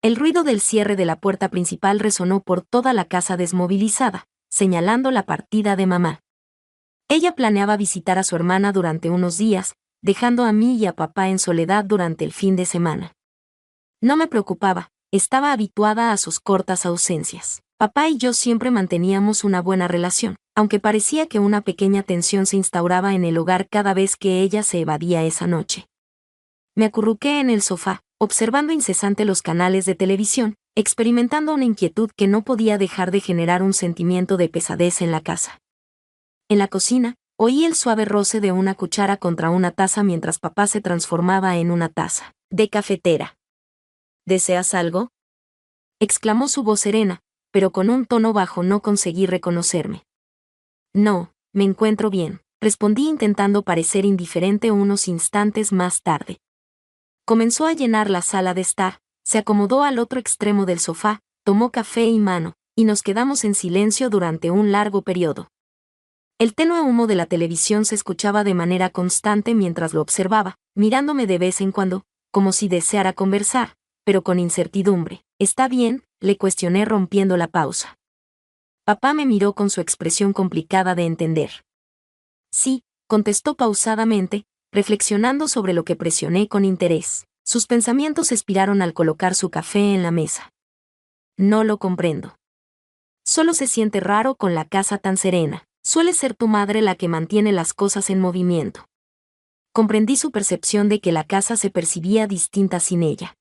El ruido del cierre de la puerta principal resonó por toda la casa desmovilizada, señalando la partida de mamá. Ella planeaba visitar a su hermana durante unos días, dejando a mí y a papá en soledad durante el fin de semana. No me preocupaba, estaba habituada a sus cortas ausencias. Papá y yo siempre manteníamos una buena relación, aunque parecía que una pequeña tensión se instauraba en el hogar cada vez que ella se evadía esa noche. Me acurruqué en el sofá, observando incesante los canales de televisión, experimentando una inquietud que no podía dejar de generar un sentimiento de pesadez en la casa. En la cocina, oí el suave roce de una cuchara contra una taza mientras papá se transformaba en una taza de cafetera. ¿Deseas algo?, exclamó su voz serena, pero con un tono bajo. No conseguí reconocerme. No, me encuentro bien, respondí intentando parecer indiferente unos instantes más tarde. Comenzó a llenar la sala de estar, se acomodó al otro extremo del sofá, tomó café y mano, y nos quedamos en silencio durante un largo periodo. El tenue humo de la televisión se escuchaba de manera constante mientras lo observaba, mirándome de vez en cuando, como si deseara conversar, pero con incertidumbre. ¿Está bien?, le cuestioné rompiendo la pausa. Papá me miró con su expresión complicada de entender. Sí, contestó pausadamente, reflexionando sobre lo que presioné con interés. Sus pensamientos espiraron al colocar su café en la mesa. No lo comprendo. Solo se siente raro con la casa tan serena. Suele ser tu madre la que mantiene las cosas en movimiento. Comprendí su percepción de que la casa se percibía distinta sin ella.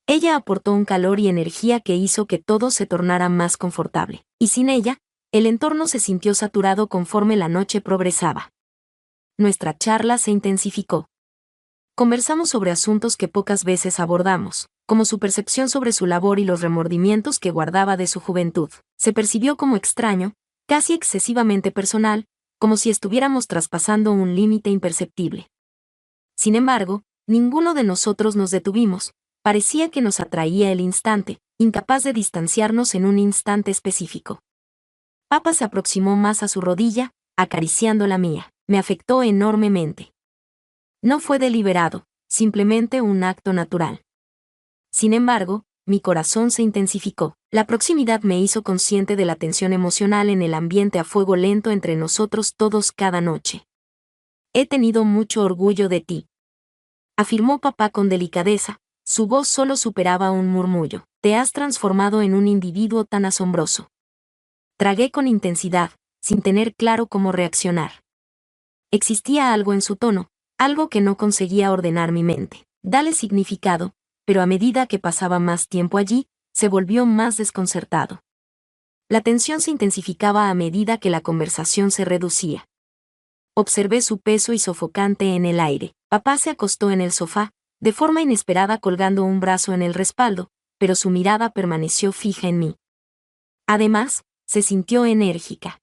Ella aportó un calor y energía que hizo que todo se tornara más confortable, y sin ella, el entorno se sintió saturado conforme la noche progresaba. Nuestra charla se intensificó. Conversamos sobre asuntos que pocas veces abordamos, como su percepción sobre su labor y los remordimientos que guardaba de su juventud. Se percibió como extraño, casi excesivamente personal, como si estuviéramos traspasando un límite imperceptible. Sin embargo, ninguno de nosotros nos detuvimos, parecía que nos atraía el instante, incapaz de distanciarnos en un instante específico. Papá se aproximó más a su rodilla, acariciando la mía. Me afectó enormemente. No fue deliberado, simplemente un acto natural. Sin embargo, mi corazón se intensificó. La proximidad me hizo consciente de la tensión emocional en el ambiente a fuego lento entre nosotros todos cada noche. He tenido mucho orgullo de ti, afirmó papá con delicadeza, su voz solo superaba un murmullo. Te has transformado en un individuo tan asombroso. Tragué con intensidad, sin tener claro cómo reaccionar. Existía algo en su tono, algo que no conseguía ordenar mi mente. Dale significado, pero a medida que pasaba más tiempo allí, se volvió más desconcertado. La tensión se intensificaba a medida que la conversación se reducía. Observé su peso y sofocante en el aire. Papá se acostó en el sofá, de forma inesperada colgando un brazo en el respaldo, pero su mirada permaneció fija en mí. Además, se sintió enérgica.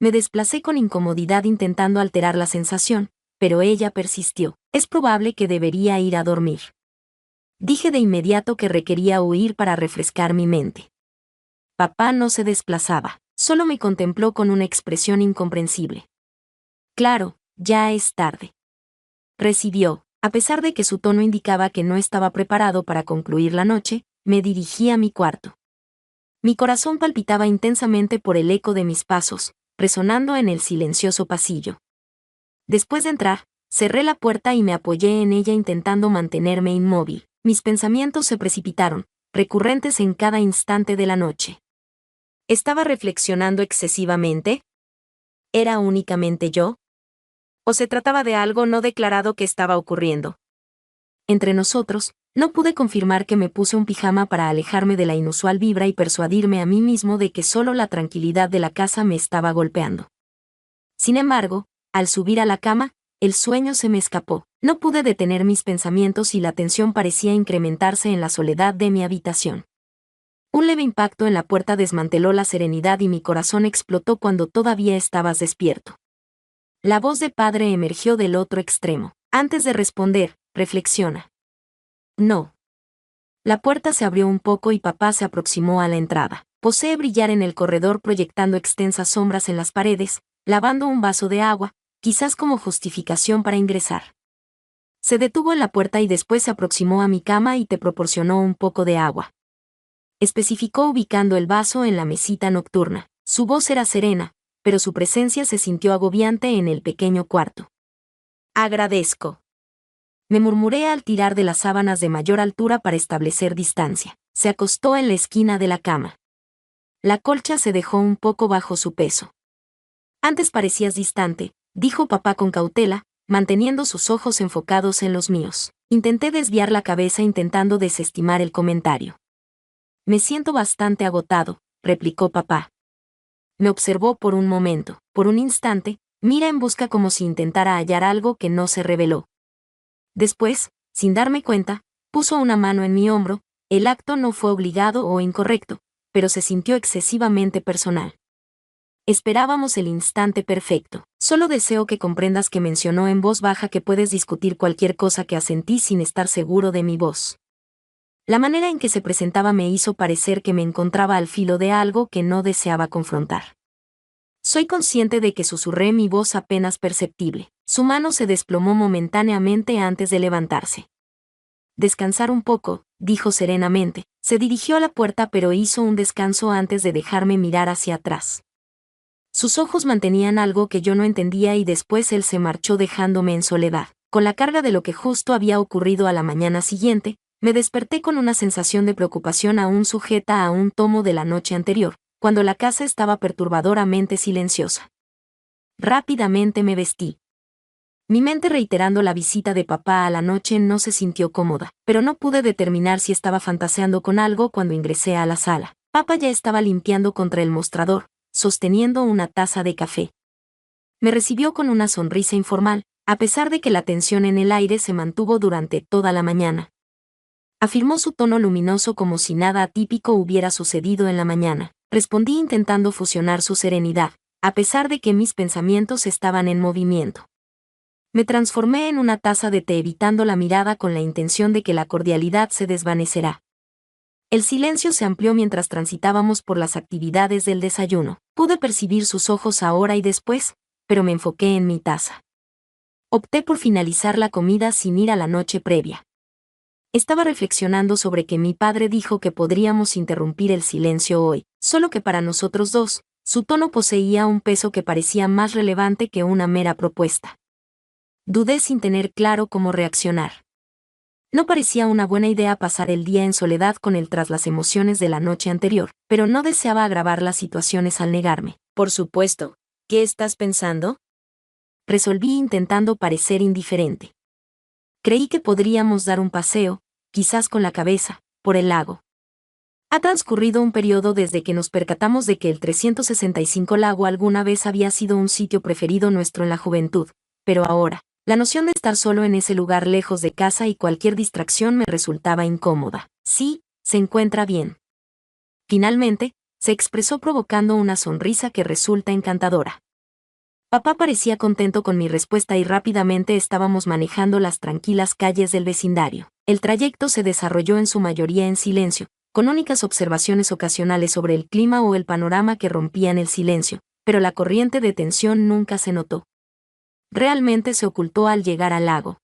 Me desplacé con incomodidad intentando alterar la sensación, pero ella persistió. Es probable que debería ir a dormir. Dije de inmediato que requería huir para refrescar mi mente. Papá no se desplazaba, solo me contempló con una expresión incomprensible. Claro, ya es tarde. Recibió, a pesar de que su tono indicaba que no estaba preparado para concluir la noche, me dirigí a mi cuarto. Mi corazón palpitaba intensamente por el eco de mis pasos, resonando en el silencioso pasillo. Después de entrar, cerré la puerta y me apoyé en ella intentando mantenerme inmóvil. Mis pensamientos se precipitaron, recurrentes en cada instante de la noche. ¿Estaba reflexionando excesivamente? ¿Era únicamente yo? ¿O se trataba de algo no declarado que estaba ocurriendo? Entre nosotros, no pude confirmar que me puse un pijama para alejarme de la inusual vibra y persuadirme a mí mismo de que solo la tranquilidad de la casa me estaba golpeando. Sin embargo, al subir a la cama, el sueño se me escapó. No pude detener mis pensamientos y la tensión parecía incrementarse en la soledad de mi habitación. Un leve impacto en la puerta desmanteló la serenidad y mi corazón explotó cuando todavía estabas despierto. La voz de padre emergió del otro extremo. Antes de responder, reflexiona. No. La puerta se abrió un poco y papá se aproximó a la entrada. Posee brillar en el corredor proyectando extensas sombras en las paredes, lavando un vaso de agua, quizás como justificación para ingresar. Se detuvo en la puerta y después se aproximó a mi cama y te proporcionó un poco de agua. Especificó ubicando el vaso en la mesita nocturna. Su voz era serena, pero su presencia se sintió agobiante en el pequeño cuarto. Agradezco. Me murmuré al tirar de las sábanas de mayor altura para establecer distancia. Se acostó en la esquina de la cama. La colcha se dejó un poco bajo su peso. Antes parecías distante, dijo papá con cautela, manteniendo sus ojos enfocados en los míos. Intenté desviar la cabeza intentando desestimar el comentario. Me siento bastante agotado, replicó papá. Me observó por un momento. Por un instante, mira en busca como si intentara hallar algo que no se reveló. Después, sin darme cuenta, puso una mano en mi hombro. El acto no fue obligado o incorrecto, pero se sintió excesivamente personal. Esperábamos el instante perfecto. Solo deseo que comprendas que mencionó en voz baja que puedes discutir cualquier cosa que asentí sin estar seguro de mi voz. La manera en que se presentaba me hizo parecer que me encontraba al filo de algo que no deseaba confrontar. Soy consciente de que susurré mi voz apenas perceptible. Su mano se desplomó momentáneamente antes de levantarse. Descansar un poco, dijo serenamente. Se dirigió a la puerta pero hizo un descanso antes de dejarme mirar hacia atrás. Sus ojos mantenían algo que yo no entendía y después él se marchó dejándome en soledad. Con la carga de lo que justo había ocurrido a la mañana siguiente, me desperté con una sensación de preocupación aún sujeta a un tomo de la noche anterior, cuando la casa estaba perturbadoramente silenciosa. Rápidamente me vestí. Mi mente reiterando la visita de papá a la noche no se sintió cómoda, pero no pude determinar si estaba fantaseando con algo cuando ingresé a la sala. Papá ya estaba limpiando contra el mostrador, sosteniendo una taza de café. Me recibió con una sonrisa informal, a pesar de que la tensión en el aire se mantuvo durante toda la mañana. Afirmó su tono luminoso como si nada atípico hubiera sucedido en la mañana. Respondí intentando fusionar su serenidad, a pesar de que mis pensamientos estaban en movimiento. Me transformé en una taza de té evitando la mirada con la intención de que la cordialidad se desvanecerá. El silencio se amplió mientras transitábamos por las actividades del desayuno. Pude percibir sus ojos ahora y después, pero me enfoqué en mi taza. Opté por finalizar la comida sin ir a la noche previa. Estaba reflexionando sobre que mi padre dijo que podríamos interrumpir el silencio hoy, solo que para nosotros dos, su tono poseía un peso que parecía más relevante que una mera propuesta. Dudé sin tener claro cómo reaccionar. No parecía una buena idea pasar el día en soledad con él tras las emociones de la noche anterior, pero no deseaba agravar las situaciones al negarme. Por supuesto, ¿qué estás pensando? Resolví intentando parecer indiferente. Creí que podríamos dar un paseo, quizás con la cabeza, por el lago. Ha transcurrido un periodo desde que nos percatamos de que el 365 lago alguna vez había sido un sitio preferido nuestro en la juventud, pero ahora, la noción de estar solo en ese lugar lejos de casa y cualquier distracción me resultaba incómoda. Sí, se encuentra bien. Finalmente, se expresó provocando una sonrisa que resulta encantadora. Papá parecía contento con mi respuesta y rápidamente estábamos manejando las tranquilas calles del vecindario. El trayecto se desarrolló en su mayoría en silencio, con únicas observaciones ocasionales sobre el clima o el panorama que rompían el silencio, pero la corriente de tensión nunca se notó. Realmente se ocultó al llegar al lago.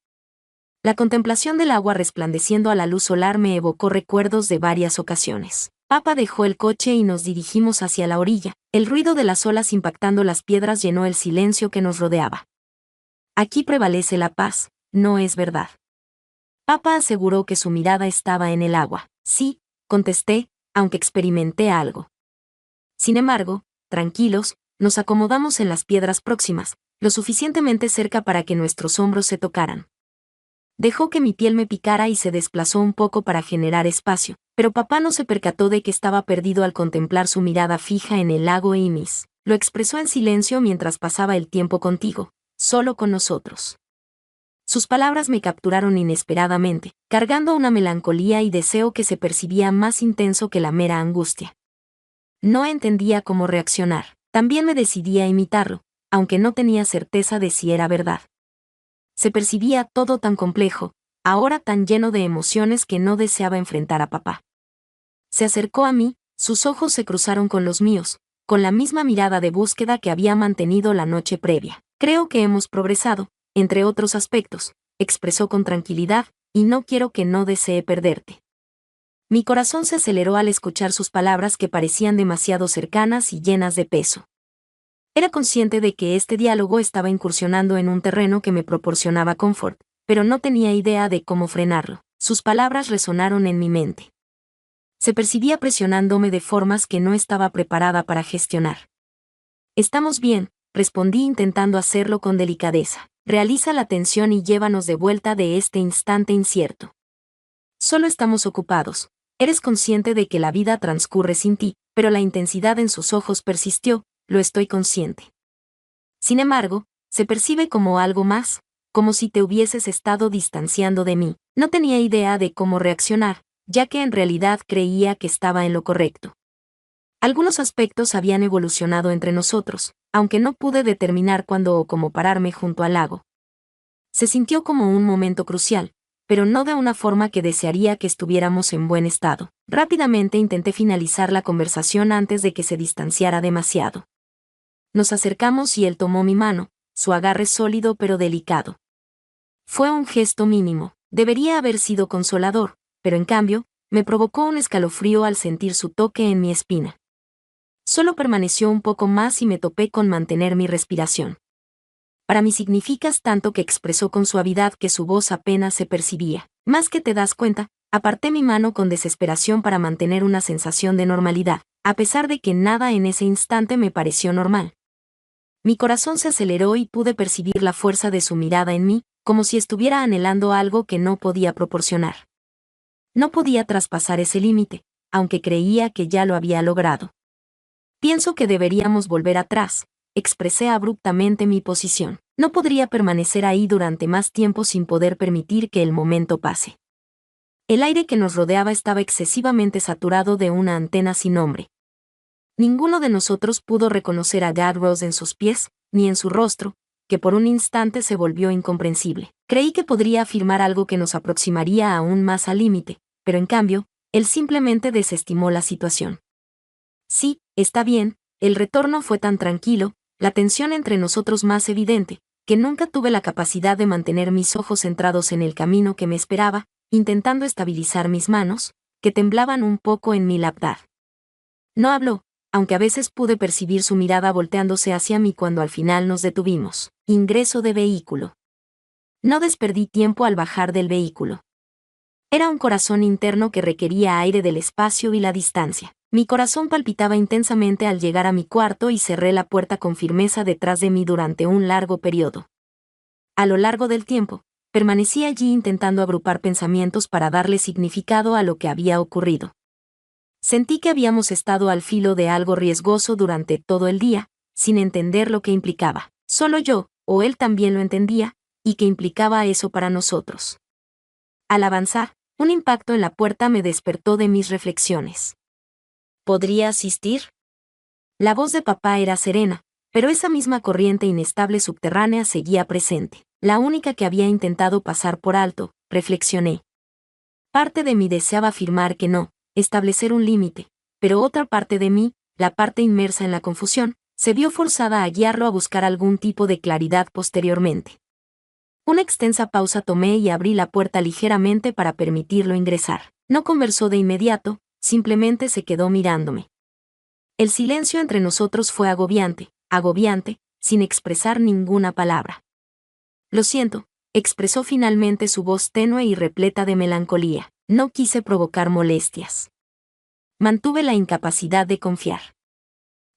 La contemplación del agua resplandeciendo a la luz solar me evocó recuerdos de varias ocasiones. Papá dejó el coche y nos dirigimos hacia la orilla. El ruido de las olas impactando las piedras llenó el silencio que nos rodeaba. Aquí prevalece la paz, ¿no es verdad? Papá aseguró que su mirada estaba en el agua. Sí, contesté, aunque experimenté algo. Sin embargo, tranquilos, nos acomodamos en las piedras próximas, lo suficientemente cerca para que nuestros hombros se tocaran. Dejó que mi piel me picara y se desplazó un poco para generar espacio, pero papá no se percató de que estaba perdido al contemplar su mirada fija en el lago y mis. Lo expresó en silencio mientras pasaba el tiempo contigo, solo con nosotros. Sus palabras me capturaron inesperadamente, cargando una melancolía y deseo que se percibía más intenso que la mera angustia. No entendía cómo reaccionar. También me decidí a imitarlo, aunque no tenía certeza de si era verdad. Se percibía todo tan complejo, ahora tan lleno de emociones que no deseaba enfrentar a papá. Se acercó a mí, sus ojos se cruzaron con los míos, con la misma mirada de búsqueda que había mantenido la noche previa. Creo que hemos progresado, entre otros aspectos, expresó con tranquilidad, y no quiero que no desee perderte. Mi corazón se aceleró al escuchar sus palabras que parecían demasiado cercanas y llenas de peso. Era consciente de que este diálogo estaba incursionando en un terreno que me proporcionaba confort, pero no tenía idea de cómo frenarlo. Sus palabras resonaron en mi mente. Se percibía presionándome de formas que no estaba preparada para gestionar. Estamos bien, respondí intentando hacerlo con delicadeza. Realiza la tensión y llévanos de vuelta de este instante incierto. Solo estamos ocupados. Eres consciente de que la vida transcurre sin ti, pero la intensidad en sus ojos persistió, lo estoy consciente. Sin embargo, se percibe como algo más, como si te hubieses estado distanciando de mí. No tenía idea de cómo reaccionar, ya que en realidad creía que estaba en lo correcto. Algunos aspectos habían evolucionado entre nosotros, aunque no pude determinar cuándo o cómo pararme junto al lago. Se sintió como un momento crucial, pero no de una forma que desearía que estuviéramos en buen estado. Rápidamente intenté finalizar la conversación antes de que se distanciara demasiado. Nos acercamos y él tomó mi mano, su agarre sólido pero delicado. Fue un gesto mínimo, debería haber sido consolador, pero en cambio, me provocó un escalofrío al sentir su toque en mi espina. Solo permaneció un poco más y me topé con mantener mi respiración. Para mí significas tanto, que expresó con suavidad que su voz apenas se percibía. Más que te das cuenta, aparté mi mano con desesperación para mantener una sensación de normalidad, a pesar de que nada en ese instante me pareció normal. Mi corazón se aceleró y pude percibir la fuerza de su mirada en mí, como si estuviera anhelando algo que no podía proporcionar. No podía traspasar ese límite, aunque creía que ya lo había logrado. Pienso que deberíamos volver atrás, expresé abruptamente mi posición. No podría permanecer ahí durante más tiempo sin poder permitir que el momento pase. El aire que nos rodeaba estaba excesivamente saturado de una antena sin nombre. Ninguno de nosotros pudo reconocer a Gadrose en sus pies, ni en su rostro, que por un instante se volvió incomprensible. Creí que podría afirmar algo que nos aproximaría aún más al límite, pero en cambio, él simplemente desestimó la situación. Sí, está bien, el retorno fue tan tranquilo, la tensión entre nosotros más evidente, que nunca tuve la capacidad de mantener mis ojos centrados en el camino que me esperaba, intentando estabilizar mis manos, que temblaban un poco en mi lapdar. No habló, aunque a veces pude percibir su mirada volteándose hacia mí cuando al final nos detuvimos. Ingreso de vehículo. No desperdí tiempo al bajar del vehículo. Era un corazón interno que requería aire del espacio y la distancia. Mi corazón palpitaba intensamente al llegar a mi cuarto y cerré la puerta con firmeza detrás de mí durante un largo periodo. A lo largo del tiempo, permanecí allí intentando agrupar pensamientos para darle significado a lo que había ocurrido. Sentí que habíamos estado al filo de algo riesgoso durante todo el día, sin entender lo que implicaba. Solo yo, o él también lo entendía, y que implicaba eso para nosotros. Al avanzar, un impacto en la puerta me despertó de mis reflexiones. ¿Podría asistir? La voz de papá era serena, pero esa misma corriente inestable subterránea seguía presente. La única que había intentado pasar por alto, reflexioné. Parte de mí deseaba afirmar que no, establecer un límite, pero otra parte de mí, la parte inmersa en la confusión, se vio forzada a guiarlo a buscar algún tipo de claridad posteriormente. Una extensa pausa tomé y abrí la puerta ligeramente para permitirlo ingresar. No conversó de inmediato, simplemente se quedó mirándome. El silencio entre nosotros fue agobiante, sin expresar ninguna palabra. Lo siento, expresó finalmente su voz tenue y repleta de melancolía. No quise provocar molestias. Mantuve la incapacidad de confiar.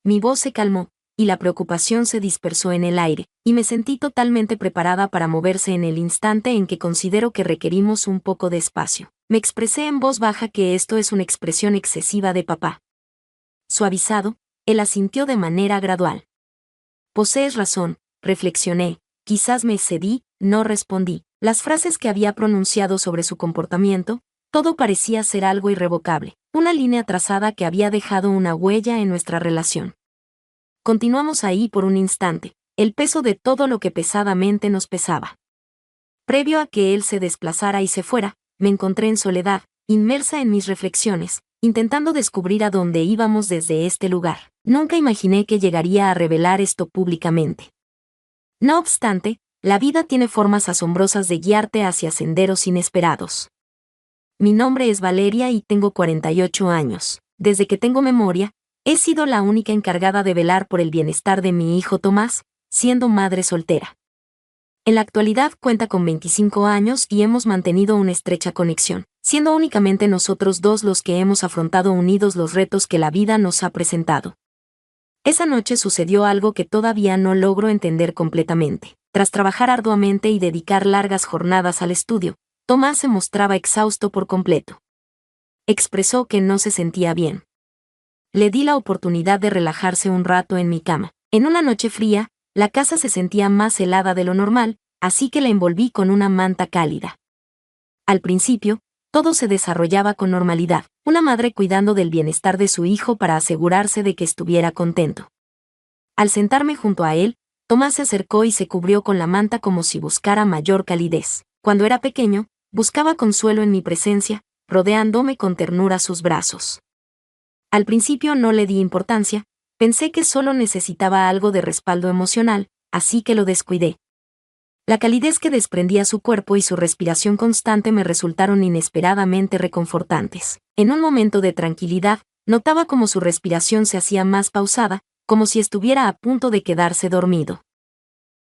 Mi voz se calmó, y la preocupación se dispersó en el aire, y me sentí totalmente preparada para moverse en el instante en que considero que requerimos un poco de espacio. Me expresé en voz baja que esto es una expresión excesiva de papá. Suavizado, él asintió de manera gradual. Posees razón, reflexioné, quizás me excedí, no respondí. Las frases que había pronunciado sobre su comportamiento, todo parecía ser algo irrevocable, una línea trazada que había dejado una huella en nuestra relación. Continuamos ahí por un instante, el peso de todo lo que pesadamente nos pesaba. Previo a que él se desplazara y se fuera, me encontré en soledad, inmersa en mis reflexiones, intentando descubrir a dónde íbamos desde este lugar. Nunca imaginé que llegaría a revelar esto públicamente. No obstante, La vida tiene formas asombrosas de guiarte hacia senderos inesperados. Mi nombre es Valeria y tengo 48 años. Desde que tengo memoria, he sido la única encargada de velar por el bienestar de mi hijo Tomás, siendo madre soltera. En la actualidad cuenta con 25 años y hemos mantenido una estrecha conexión, siendo únicamente nosotros dos los que hemos afrontado unidos los retos que la vida nos ha presentado. Esa noche sucedió algo que todavía no logro entender completamente. Tras trabajar arduamente y dedicar largas jornadas al estudio, Tomás se mostraba exhausto por completo. Expresó que no se sentía bien. Le di la oportunidad de relajarse un rato en mi cama. En una noche fría, la casa se sentía más helada de lo normal, así que la envolví con una manta cálida. Al principio, todo se desarrollaba con normalidad, una madre cuidando del bienestar de su hijo para asegurarse de que estuviera contento. Al sentarme junto a él, Tomás se acercó y se cubrió con la manta como si buscara mayor calidez. Cuando era pequeño, buscaba consuelo en mi presencia, rodeándome con ternura sus brazos. Al principio no le di importancia, pensé que solo necesitaba algo de respaldo emocional, así que lo descuidé. La calidez que desprendía su cuerpo y su respiración constante me resultaron inesperadamente reconfortantes. En un momento de tranquilidad, notaba como su respiración se hacía más pausada, como si estuviera a punto de quedarse dormido.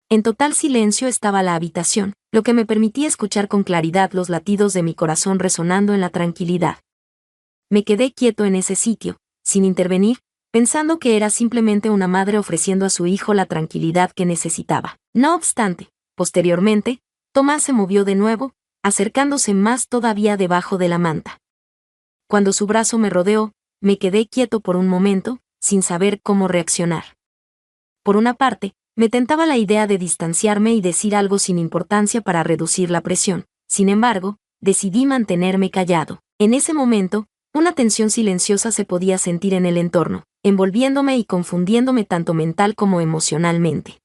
En total silencio estaba la habitación, lo que me permitía escuchar con claridad los latidos de mi corazón resonando en la tranquilidad. Me quedé quieto en ese sitio, sin intervenir, pensando que era simplemente una madre ofreciendo a su hijo la tranquilidad que necesitaba. No obstante, posteriormente, Tomás se movió de nuevo, acercándose más todavía debajo de la manta. Cuando su brazo me rodeó, me quedé quieto por un momento, sin saber cómo reaccionar. Por una parte, me tentaba la idea de distanciarme y decir algo sin importancia para reducir la presión. Sin embargo, decidí mantenerme callado. En ese momento, una tensión silenciosa se podía sentir en el entorno, envolviéndome y confundiéndome tanto mental como emocionalmente.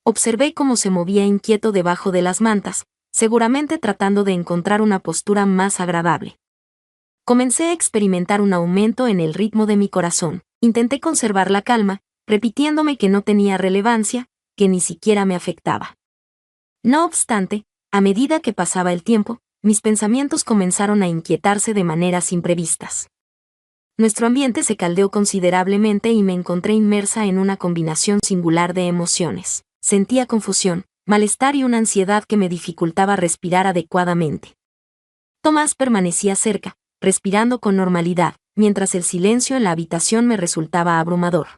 Observé cómo se movía inquieto debajo de las mantas, seguramente tratando de encontrar una postura más agradable. Comencé a experimentar un aumento en el ritmo de mi corazón. Intenté conservar la calma, repitiéndome que no tenía relevancia, que ni siquiera me afectaba. No obstante, a medida que pasaba el tiempo, mis pensamientos comenzaron a inquietarse de maneras imprevistas. Nuestro ambiente se caldeó considerablemente y me encontré inmersa en una combinación singular de emociones. Sentía confusión, malestar y una ansiedad que me dificultaba respirar adecuadamente. Tomás permanecía cerca, respirando con normalidad, mientras el silencio en la habitación me resultaba abrumador.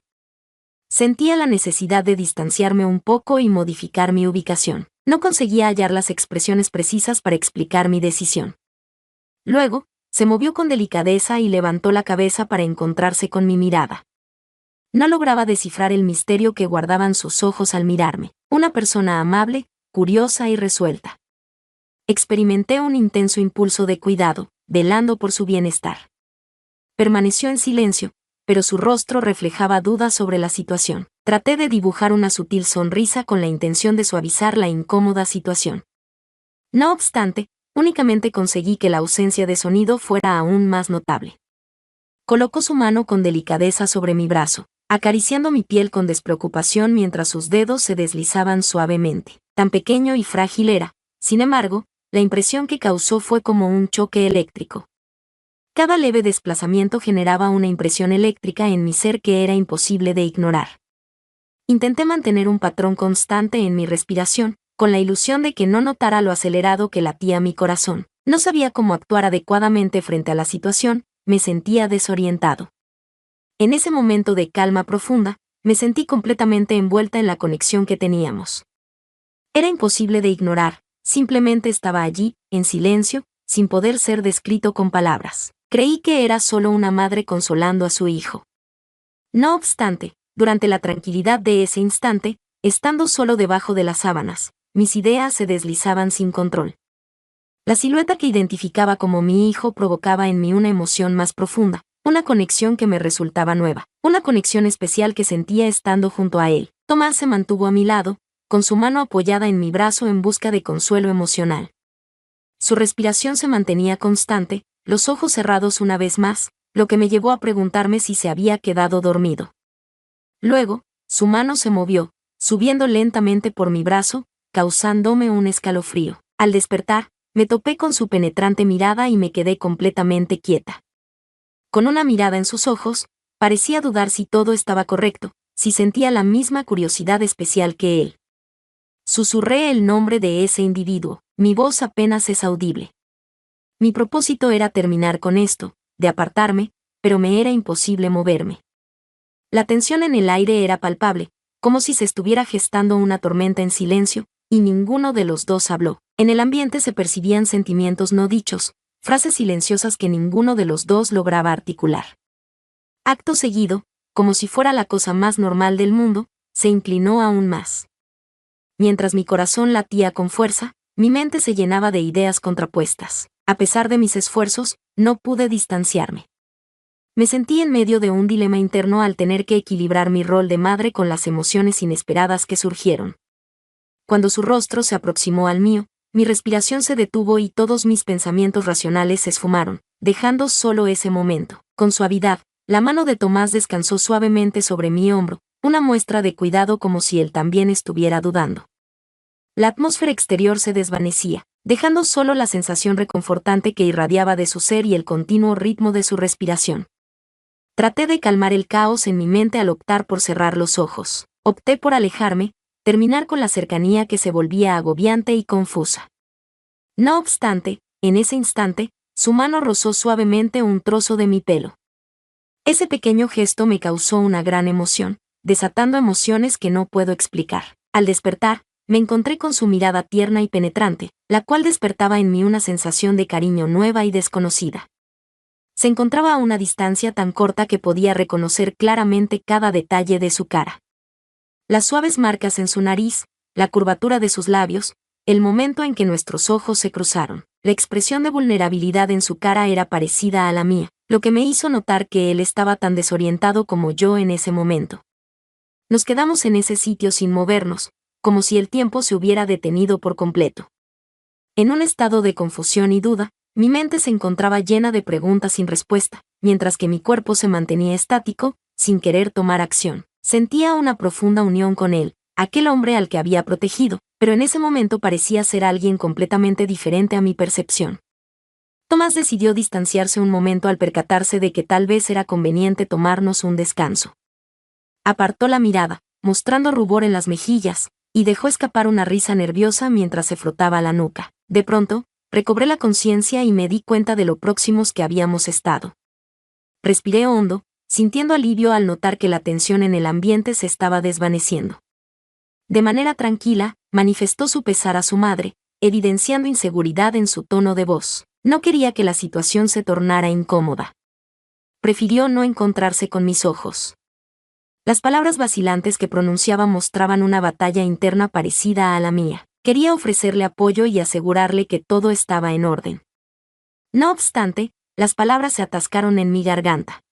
Sentía la necesidad de distanciarme un poco y modificar mi ubicación. No conseguía hallar las expresiones precisas para explicar mi decisión. Luego, se movió con delicadeza y levantó la cabeza para encontrarse con mi mirada. No lograba descifrar el misterio que guardaban sus ojos al mirarme. Una persona amable, curiosa y resuelta. Experimenté un intenso impulso de cuidado, velando por su bienestar. Permaneció en silencio, pero su rostro reflejaba dudas sobre la situación. Traté de dibujar una sutil sonrisa con la intención de suavizar la incómoda situación. No obstante, únicamente conseguí que la ausencia de sonido fuera aún más notable. Colocó su mano con delicadeza sobre mi brazo, acariciando mi piel con despreocupación mientras sus dedos se deslizaban suavemente. Tan pequeño y frágil era, sin embargo, la impresión que causó fue como un choque eléctrico. Cada leve desplazamiento generaba una impresión eléctrica en mi ser que era imposible de ignorar. Intenté mantener un patrón constante en mi respiración, con la ilusión de que no notara lo acelerado que latía mi corazón. No sabía cómo actuar adecuadamente frente a la situación, me sentía desorientado. En ese momento de calma profunda, me sentí completamente envuelta en la conexión que teníamos. Era imposible de ignorar, simplemente estaba allí, en silencio, sin poder ser descrito con palabras. Creí que era solo una madre consolando a su hijo. No obstante, durante la tranquilidad de ese instante, estando solo debajo de las sábanas, mis ideas se deslizaban sin control. La silueta que identificaba como mi hijo provocaba en mí una emoción más profunda, una conexión que me resultaba nueva, una conexión especial que sentía estando junto a él. Tomás se mantuvo a mi lado, con su mano apoyada en mi brazo en busca de consuelo emocional. Su respiración se mantenía constante, los ojos cerrados una vez más, lo que me llevó a preguntarme si se había quedado dormido. Luego, su mano se movió, subiendo lentamente por mi brazo, causándome un escalofrío. Al despertar, me topé con su penetrante mirada y me quedé completamente quieta. Con una mirada en sus ojos, parecía dudar si todo estaba correcto, si sentía la misma curiosidad especial que él. Susurré el nombre de ese individuo, mi voz apenas es audible. Mi propósito era terminar con esto, de apartarme, pero me era imposible moverme. La tensión en el aire era palpable, como si se estuviera gestando una tormenta en silencio, y ninguno de los dos habló. En el ambiente se percibían sentimientos no dichos, frases silenciosas que ninguno de los dos lograba articular. Acto seguido, como si fuera la cosa más normal del mundo, se inclinó aún más. Mientras mi corazón latía con fuerza, mi mente se llenaba de ideas contrapuestas. A pesar de mis esfuerzos, no pude distanciarme. Me sentí en medio de un dilema interno al tener que equilibrar mi rol de madre con las emociones inesperadas que surgieron. Cuando su rostro se aproximó al mío, mi respiración se detuvo y todos mis pensamientos racionales se esfumaron, dejando solo ese momento. Con suavidad, la mano de Tomás descansó suavemente sobre mi hombro, una muestra de cuidado como si él también estuviera dudando. La atmósfera exterior se desvanecía, dejando solo la sensación reconfortante que irradiaba de su ser y el continuo ritmo de su respiración. Traté de calmar el caos en mi mente al optar por cerrar los ojos. Opté por alejarme, terminar con la cercanía que se volvía agobiante y confusa. No obstante, en ese instante, su mano rozó suavemente un trozo de mi pelo. Ese pequeño gesto me causó una gran emoción, desatando emociones que no puedo explicar. Al despertar, me encontré con su mirada tierna y penetrante, la cual despertaba en mí una sensación de cariño nueva y desconocida. Se encontraba a una distancia tan corta que podía reconocer claramente cada detalle de su cara. Las suaves marcas en su nariz, la curvatura de sus labios, el momento en que nuestros ojos se cruzaron. La expresión de vulnerabilidad en su cara era parecida a la mía, lo que me hizo notar que él estaba tan desorientado como yo en ese momento. Nos quedamos en ese sitio sin movernos, como si el tiempo se hubiera detenido por completo. En un estado de confusión y duda, mi mente se encontraba llena de preguntas sin respuesta, mientras que mi cuerpo se mantenía estático, sin querer tomar acción. Sentía una profunda unión con él, aquel hombre al que había protegido, pero en ese momento parecía ser alguien completamente diferente a mi percepción. Tomás decidió distanciarse un momento al percatarse de que tal vez era conveniente tomarnos un descanso. Apartó la mirada, mostrando rubor en las mejillas, y dejó escapar una risa nerviosa mientras se frotaba la nuca. De pronto, recobré la conciencia y me di cuenta de lo próximos que habíamos estado. Respiré hondo, sintiendo alivio al notar que la tensión en el ambiente se estaba desvaneciendo. De manera tranquila, manifestó su pesar a su madre, evidenciando inseguridad en su tono de voz. No quería que la situación se tornara incómoda. Prefirió no encontrarse con mis ojos. Las palabras vacilantes que pronunciaba mostraban una batalla interna parecida a la mía. Quería ofrecerle apoyo y asegurarle que todo estaba en orden. No obstante, las palabras se atascaron en mi garganta.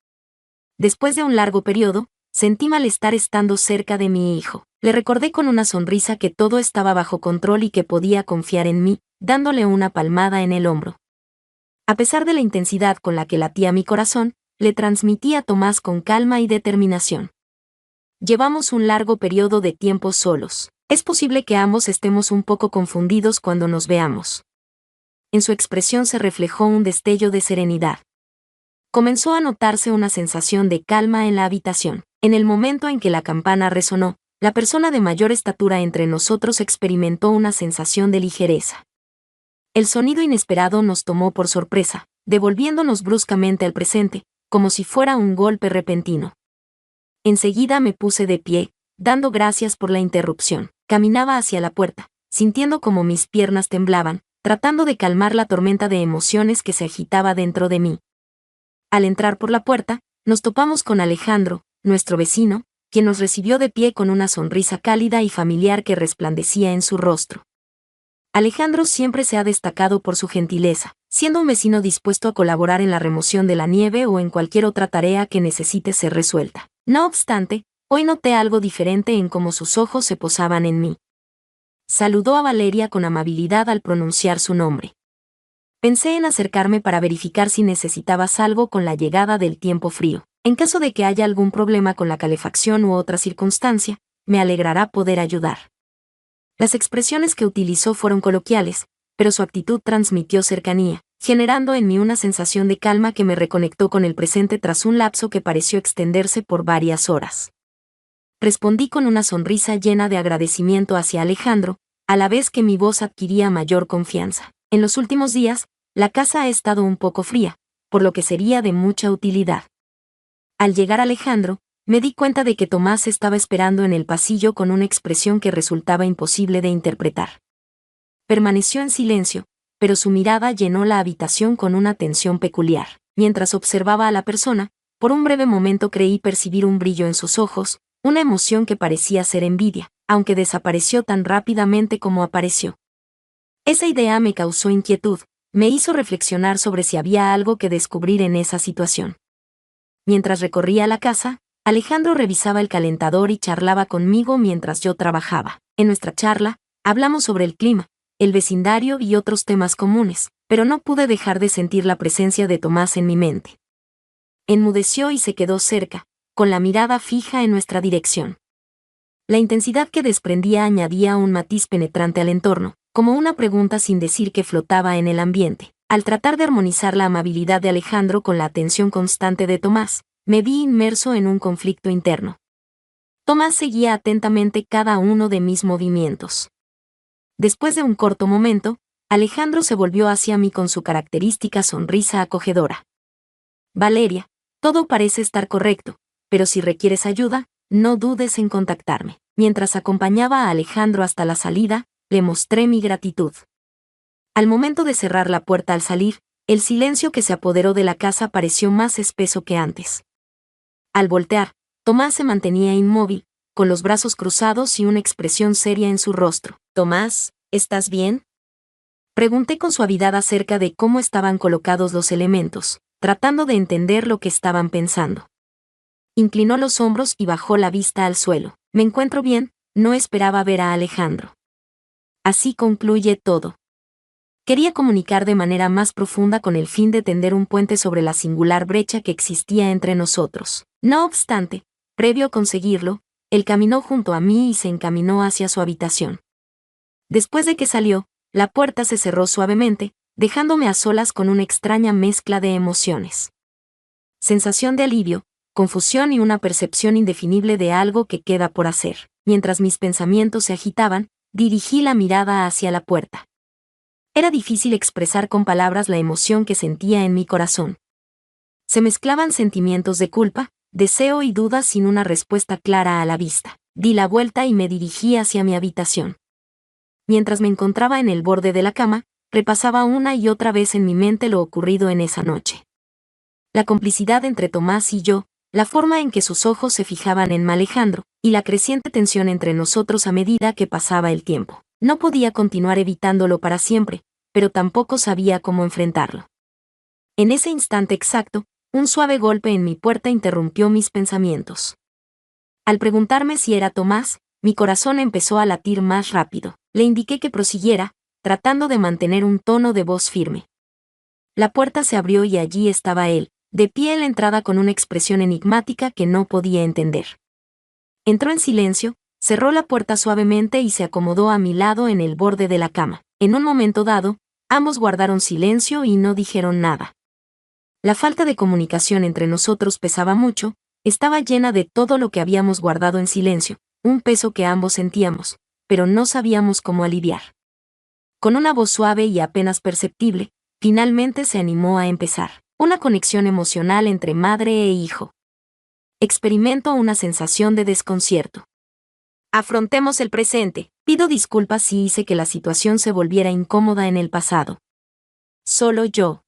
Después de un largo periodo, sentí malestar estando cerca de mi hijo. Le recordé con una sonrisa que todo estaba bajo control y que podía confiar en mí, dándole una palmada en el hombro. A pesar de la intensidad con la que latía mi corazón, le transmití a Tomás con calma y determinación. Llevamos un largo periodo de tiempo solos. Es posible que ambos estemos un poco confundidos cuando nos veamos. En su expresión se reflejó un destello de serenidad. Comenzó a notarse una sensación de calma en la habitación. En el momento en que la campana resonó, la persona de mayor estatura entre nosotros experimentó una sensación de ligereza. El sonido inesperado nos tomó por sorpresa, devolviéndonos bruscamente al presente, como si fuera un golpe repentino. Enseguida me puse de pie, dando gracias por la interrupción. Caminaba hacia la puerta, sintiendo como mis piernas temblaban, tratando de calmar la tormenta de emociones que se agitaba dentro de mí. Al entrar por la puerta, nos topamos con Alejandro, nuestro vecino, quien nos recibió de pie con una sonrisa cálida y familiar que resplandecía en su rostro. Alejandro siempre se ha destacado por su gentileza, siendo un vecino dispuesto a colaborar en la remoción de la nieve o en cualquier otra tarea que necesite ser resuelta. No obstante, hoy noté algo diferente en cómo sus ojos se posaban en mí. Saludó a Valeria con amabilidad al pronunciar su nombre. Pensé en acercarme para verificar si necesitabas algo con la llegada del tiempo frío. En caso de que haya algún problema con la calefacción u otra circunstancia, me alegrará poder ayudar. Las expresiones que utilizó fueron coloquiales, pero su actitud transmitió cercanía, generando en mí una sensación de calma que me reconectó con el presente tras un lapso que pareció extenderse por varias horas. Respondí con una sonrisa llena de agradecimiento hacia Alejandro, a la vez que mi voz adquiría mayor confianza. En los últimos días, la casa ha estado un poco fría, por lo que sería de mucha utilidad. Al llegar Alejandro, me di cuenta de que Tomás estaba esperando en el pasillo con una expresión que resultaba imposible de interpretar. Permaneció en silencio, pero su mirada llenó la habitación con una tensión peculiar. Mientras observaba a la persona, por un breve momento creí percibir un brillo en sus ojos, una emoción que parecía ser envidia, aunque desapareció tan rápidamente como apareció. Esa idea me causó inquietud, me hizo reflexionar sobre si había algo que descubrir en esa situación. Mientras recorría la casa, Alejandro revisaba el calentador y charlaba conmigo mientras yo trabajaba. En nuestra charla, hablamos sobre el clima, el vecindario y otros temas comunes, pero no pude dejar de sentir la presencia de Tomás en mi mente. Enmudeció y se quedó cerca, con la mirada fija en nuestra dirección. La intensidad que desprendía añadía un matiz penetrante al entorno, como una pregunta sin decir que flotaba en el ambiente. Al tratar de armonizar la amabilidad de Alejandro con la atención constante de Tomás, me vi inmerso en un conflicto interno. Tomás seguía atentamente cada uno de mis movimientos. Después de un corto momento, Alejandro se volvió hacia mí con su característica sonrisa acogedora. Valeria, todo parece estar correcto, pero si requieres ayuda, no dudes en contactarme. Mientras acompañaba a Alejandro hasta la salida, le mostré mi gratitud. Al momento de cerrar la puerta al salir, el silencio que se apoderó de la casa pareció más espeso que antes. Al voltear, Tomás se mantenía inmóvil, con los brazos cruzados y una expresión seria en su rostro. «Tomás, ¿estás bien?», pregunté con suavidad acerca de cómo estaban colocados los elementos, tratando de entender lo que estaban pensando. Inclinó los hombros y bajó la vista al suelo. «Me encuentro bien, no esperaba ver a Alejandro». Así concluye todo. Quería comunicar de manera más profunda con el fin de tender un puente sobre la singular brecha que existía entre nosotros. No obstante, previo a conseguirlo, él caminó junto a mí y se encaminó hacia su habitación. Después de que salió, la puerta se cerró suavemente, dejándome a solas con una extraña mezcla de emociones. Sensación de alivio, confusión y una percepción indefinible de algo que queda por hacer. Mientras mis pensamientos se agitaban, dirigí la mirada hacia la puerta. Era difícil expresar con palabras la emoción que sentía en mi corazón. Se mezclaban sentimientos de culpa, deseo y dudas sin una respuesta clara a la vista. Di la vuelta y me dirigí hacia mi habitación. Mientras me encontraba en el borde de la cama, repasaba una y otra vez en mi mente lo ocurrido en esa noche. La complicidad entre Tomás y yo, la forma en que sus ojos se fijaban en Alejandro, y la creciente tensión entre nosotros a medida que pasaba el tiempo. No podía continuar evitándolo para siempre, pero tampoco sabía cómo enfrentarlo. En ese instante exacto, un suave golpe en mi puerta interrumpió mis pensamientos. Al preguntarme si era Tomás, mi corazón empezó a latir más rápido. Le indiqué que prosiguiera, tratando de mantener un tono de voz firme. La puerta se abrió y allí estaba él, de pie en la entrada con una expresión enigmática que no podía entender. Entró en silencio, cerró la puerta suavemente y se acomodó a mi lado en el borde de la cama. En un momento dado, ambos guardaron silencio y no dijeron nada. La falta de comunicación entre nosotros pesaba mucho, estaba llena de todo lo que habíamos guardado en silencio, un peso que ambos sentíamos, pero no sabíamos cómo aliviar. Con una voz suave y apenas perceptible, finalmente se animó a empezar. Una conexión emocional entre madre e hijo. Experimento una sensación de desconcierto. Afrontemos el presente. Pido disculpas si hice que la situación se volviera incómoda en el pasado. Solo yo.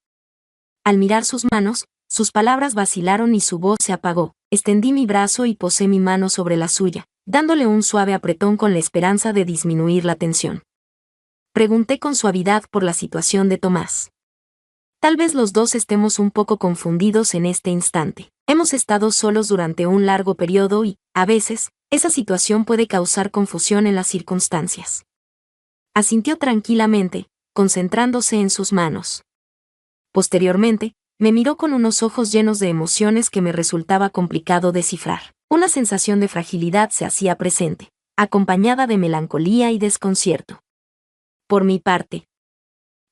Al mirar sus manos, sus palabras vacilaron y su voz se apagó. Extendí mi brazo y posé mi mano sobre la suya, dándole un suave apretón con la esperanza de disminuir la tensión. Pregunté con suavidad por la situación de Tomás. Tal vez los dos estemos un poco confundidos en este instante. Hemos estado solos durante un largo periodo y, a veces, esa situación puede causar confusión en las circunstancias. Asintió tranquilamente, concentrándose en sus manos. Posteriormente, me miró con unos ojos llenos de emociones que me resultaba complicado descifrar. Una sensación de fragilidad se hacía presente, acompañada de melancolía y desconcierto. Por mi parte,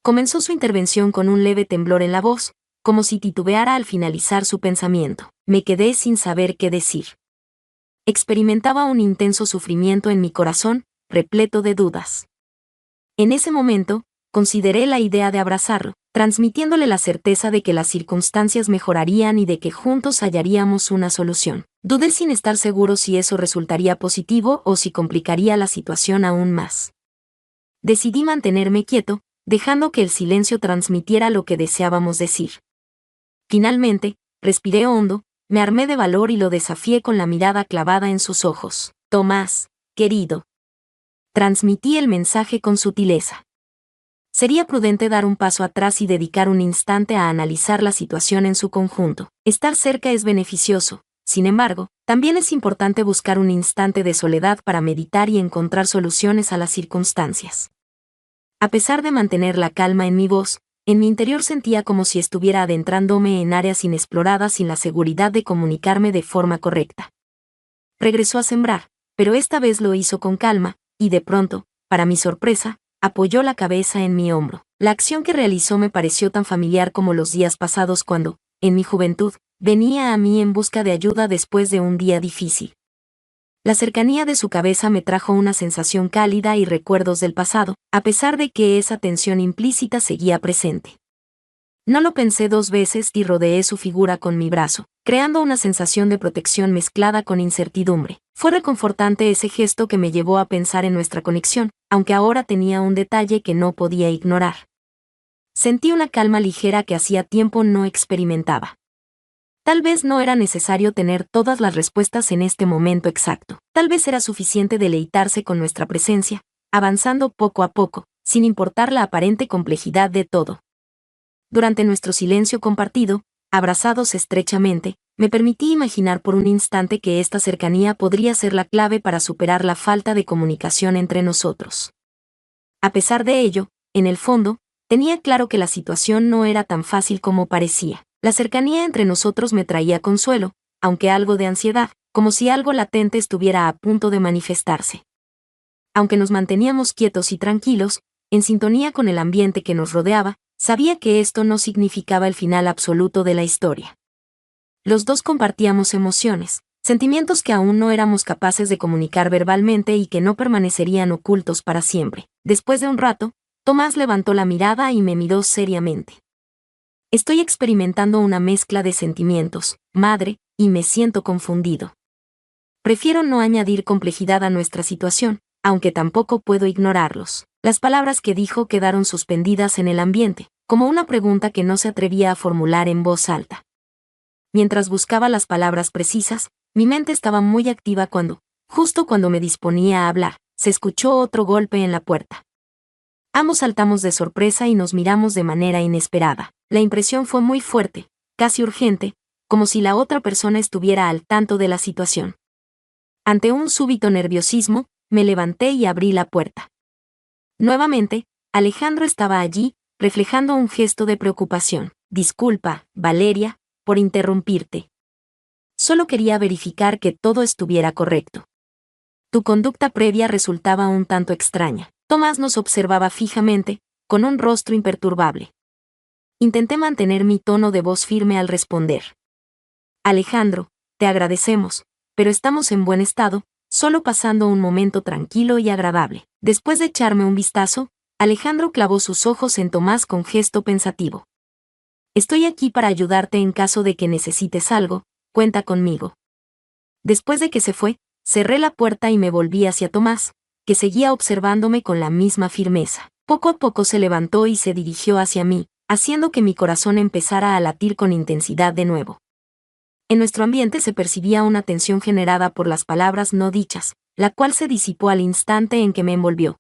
comenzó su intervención con un leve temblor en la voz, como si titubeara al finalizar su pensamiento. Me quedé sin saber qué decir. Experimentaba un intenso sufrimiento en mi corazón, repleto de dudas. En ese momento, consideré la idea de abrazarlo, transmitiéndole la certeza de que las circunstancias mejorarían y de que juntos hallaríamos una solución. Dudé sin estar seguro si eso resultaría positivo o si complicaría la situación aún más. Decidí mantenerme quieto, dejando que el silencio transmitiera lo que deseábamos decir. Finalmente, respiré hondo, me armé de valor y lo desafié con la mirada clavada en sus ojos. Tomás, querido. Transmití el mensaje con sutileza. Sería prudente dar un paso atrás y dedicar un instante a analizar la situación en su conjunto. Estar cerca es beneficioso, sin embargo, también es importante buscar un instante de soledad para meditar y encontrar soluciones a las circunstancias. A pesar de mantener la calma en mi voz, en mi interior sentía como si estuviera adentrándome en áreas inexploradas sin la seguridad de comunicarme de forma correcta. Regresó a sembrar, pero esta vez lo hizo con calma, y de pronto, para mi sorpresa, apoyó la cabeza en mi hombro. La acción que realizó me pareció tan familiar como los días pasados cuando, en mi juventud, venía a mí en busca de ayuda después de un día difícil. La cercanía de su cabeza me trajo una sensación cálida y recuerdos del pasado, a pesar de que esa tensión implícita seguía presente. No lo pensé dos veces y rodeé su figura con mi brazo, creando una sensación de protección mezclada con incertidumbre. Fue reconfortante ese gesto que me llevó a pensar en nuestra conexión, aunque ahora tenía un detalle que no podía ignorar. Sentí una calma ligera que hacía tiempo no experimentaba. Tal vez no era necesario tener todas las respuestas en este momento exacto. Tal vez era suficiente deleitarse con nuestra presencia, avanzando poco a poco, sin importar la aparente complejidad de todo. Durante nuestro silencio compartido, abrazados estrechamente, me permití imaginar por un instante que esta cercanía podría ser la clave para superar la falta de comunicación entre nosotros. A pesar de ello, en el fondo, tenía claro que la situación no era tan fácil como parecía. La cercanía entre nosotros me traía consuelo, aunque algo de ansiedad, como si algo latente estuviera a punto de manifestarse. Aunque nos manteníamos quietos y tranquilos, en sintonía con el ambiente que nos rodeaba, sabía que esto no significaba el final absoluto de la historia. Los dos compartíamos emociones, sentimientos que aún no éramos capaces de comunicar verbalmente y que no permanecerían ocultos para siempre. Después de un rato, Tomás levantó la mirada y me miró seriamente. Estoy experimentando una mezcla de sentimientos, madre, y me siento confundido. Prefiero no añadir complejidad a nuestra situación, aunque tampoco puedo ignorarlos. Las palabras que dijo quedaron suspendidas en el ambiente, como una pregunta que no se atrevía a formular en voz alta. Mientras buscaba las palabras precisas, mi mente estaba muy activa cuando, justo cuando me disponía a hablar, se escuchó otro golpe en la puerta. Ambos saltamos de sorpresa y nos miramos de manera inesperada. La impresión fue muy fuerte, casi urgente, como si la otra persona estuviera al tanto de la situación. Ante un súbito nerviosismo, me levanté y abrí la puerta. Nuevamente, Alejandro estaba allí, reflejando un gesto de preocupación. Disculpa, Valeria, por interrumpirte. Solo quería verificar que todo estuviera correcto. Tu conducta previa resultaba un tanto extraña. Tomás nos observaba fijamente, con un rostro imperturbable. Intenté mantener mi tono de voz firme al responder. Alejandro, te agradecemos, pero estamos en buen estado, solo pasando un momento tranquilo y agradable. Después de echarme un vistazo, Alejandro clavó sus ojos en Tomás con gesto pensativo. Estoy aquí para ayudarte en caso de que necesites algo, cuenta conmigo. Después de que se fue, cerré la puerta y me volví hacia Tomás, que seguía observándome con la misma firmeza. Poco a poco se levantó y se dirigió hacia mí, haciendo que mi corazón empezara a latir con intensidad de nuevo. En nuestro ambiente se percibía una tensión generada por las palabras no dichas, la cual se disipó al instante en que me envolvió.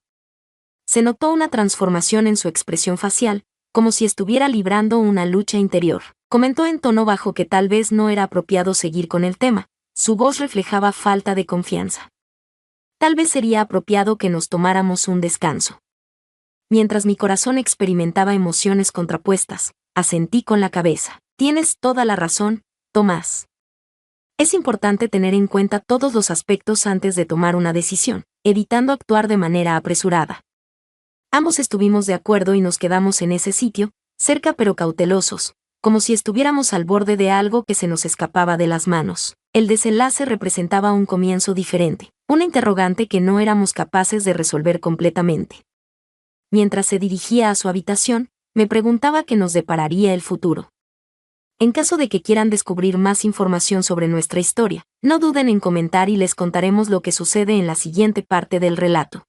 Se notó una transformación en su expresión facial, como si estuviera librando una lucha interior. Comentó en tono bajo que tal vez no era apropiado seguir con el tema. Su voz reflejaba falta de confianza. Tal vez sería apropiado que nos tomáramos un descanso. Mientras mi corazón experimentaba emociones contrapuestas, asentí con la cabeza. Tienes toda la razón, Tomás. Es importante tener en cuenta todos los aspectos antes de tomar una decisión, evitando actuar de manera apresurada. Ambos estuvimos de acuerdo y nos quedamos en ese sitio, cerca pero cautelosos, como si estuviéramos al borde de algo que se nos escapaba de las manos. El desenlace representaba un comienzo diferente, una interrogante que no éramos capaces de resolver completamente. Mientras se dirigía a su habitación, me preguntaba qué nos depararía el futuro. En caso de que quieran descubrir más información sobre nuestra historia, no duden en comentar y les contaremos lo que sucede en la siguiente parte del relato.